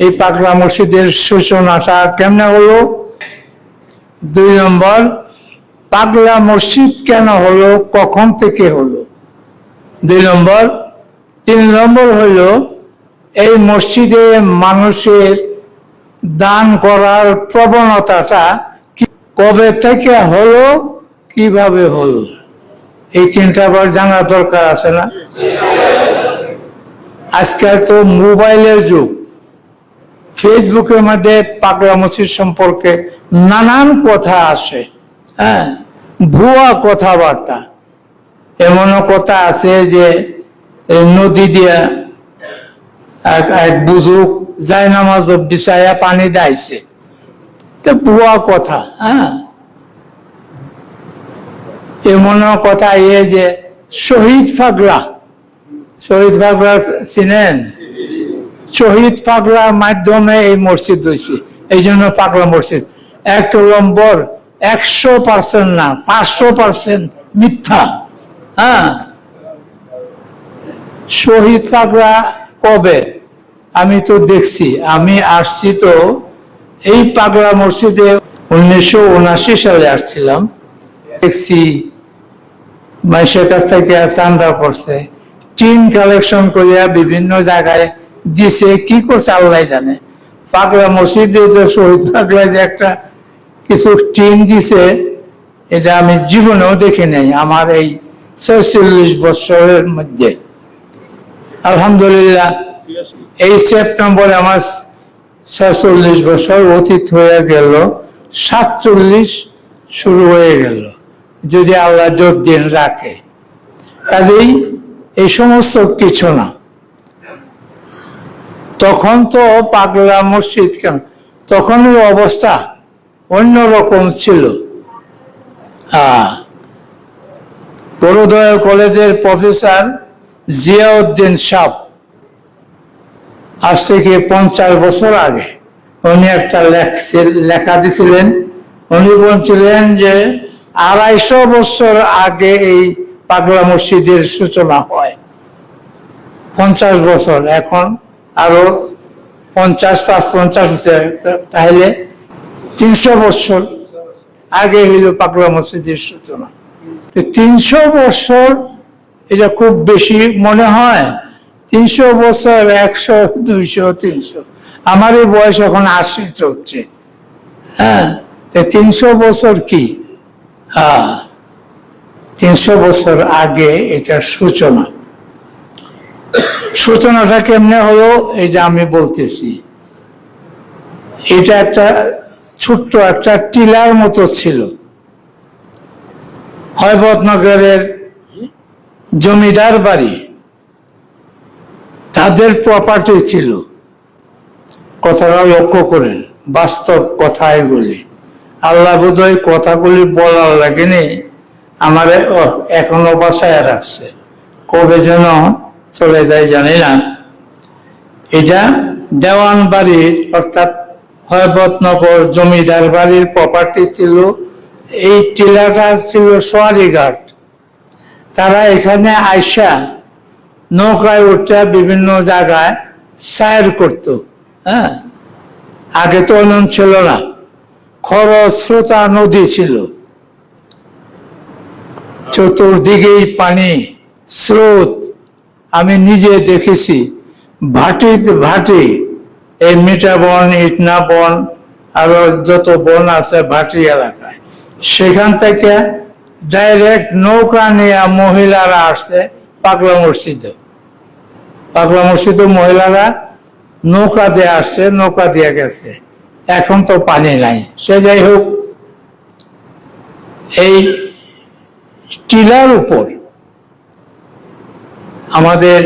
এই পাগলা মসজিদের সূচনাটা কেমনে হলো? 2 নম্বর, পাগলা মসজিদ কেন হলো, কখন থেকে হলো? 2 নম্বর। 3 নম্বর হলো এই মসজিদে মানুষের দান করার প্রবণতাটা কবে থেকে হলো, কিভাবে হলো? এই 3টা বার জানা দরকার আছে না? আজকাল তো মোবাইলের যুগ, ফেসবুকের মধ্যে পাগলা মসজিদ সম্পর্কে নানান কথা আসে, হ্যাঁ, ভুয়া কথাবার্তা। এমনও কথা আছে যে নদী দিয়া এক বুজুর্গ যায় নামাজ বিছায়া পানি দাইছে, তো ভুয়া কথা। হ্যাঁ, এমনও কথা যে শহীদ পাগলা চিনেন? শহীদ পাগলার মাধ্যমে এই মসজিদ হয়েছে, এই জন্য পাগলা মসজিদ। 1 নম্বর 100% না, 500% মিথ্যা। হ্যাঁ, শহীদ পাগলা কবে? আমি তো দেখছি, আমি আসছি তো এই পাগলা মসজিদে 1979 সালে আসছিলাম। দেখছি মানুষের কাছ থেকে চান্দা করছে, টিন কালেকশন করিয়া বিভিন্ন জায়গায় দিছে, কি করছে আল্লাহ জানে। পাগলা মসজিদে যে শহীদ পাগলা যে একটা কিছু টিন দিছে, এটা আমি জীবনেও দেখি নাই আমার এই 46 বছরের মধ্যে। আলহামদুলিল্লাহ, এই সেপ্টেম্বরে আমার 46 বছর অতীত হয়ে গেল, 47 শুরু হয়ে গেল, যদি আল্লাহ যতদিন রাখে। কাজেই এই সমস্ত কিছু না। তখন তো পাগলা মসজিদ কেন, তখনের অবস্থা অন্যরকম ছিল। বড়োদয়া কলেজের প্রফেসর জিয়াউদ্দিন সাহ, আজ থেকে 50 বছর আগে উনি একটা লেখা দিছিলেন। উনি বলছিলেন যে 250 বছর আগে এই পাগলা মসজিদের সূচনা হয়। 50 বছর, এখন আরো 50 তাহলে 300 বছর আগে হইল পাগলা মসজিদের সূচনা। 300 বছর এটা খুব বেশি মনে হয়? 300 বছর, 100, 200, 300, আমার এই বয়স এখন 80 চলছে। হ্যাঁ, 300 বছর কি? 300 বছর আগে এটার সূচনা। সূচনাটা কেমনে হলো এটা আমি বলতেছি। এটা একটা ছোট্ট একটা টিলার মতো ছিল। হয়বতনগরের জমিদার বাড়ি, তাদের প্রপার্টি ছিল। কথাটা লক্ষ্য করেন, বাস্তব কথা এগুলি। আল্লাহ বোধহয় কথাগুলি বলার লাগেনি, আমার এখনো বাসায় রাখছে, কবে যেন চলে যায় জানি না। এটা দেওয়ান বাড়ির, অর্থাৎ হয়বতনগর জমিদার বাড়ির প্রপার্টি ছিল। এই টিলাটা ছিল সোয়ারিঘাট। তারা এখানে আইসা নৌকায় উঠে বিভিন্ন জায়গায় সায়ের করত। হ্যাঁ, আগে তো অন্য ছিল না, খরস্রোতা নদী ছিল, চতুর্দিকেই পানি স্রোত। আমি নিজে দেখেছি ভাটি, এই মিঠা বন, ইটনা বন, আরো যত বন আছে ভাটি এলাকায়, সেখান থেকে ডাইরেক্ট নৌকা নিয়ে মহিলারা আসছে পাগলা মসজিদে। পাগলা মসজিদে মহিলারা নৌকা দিয়ে আসছে, নৌকা দিয়ে গেছে। এখন তো পানি নাই। সে যাই হোক, এই টিলার উপর আমাদের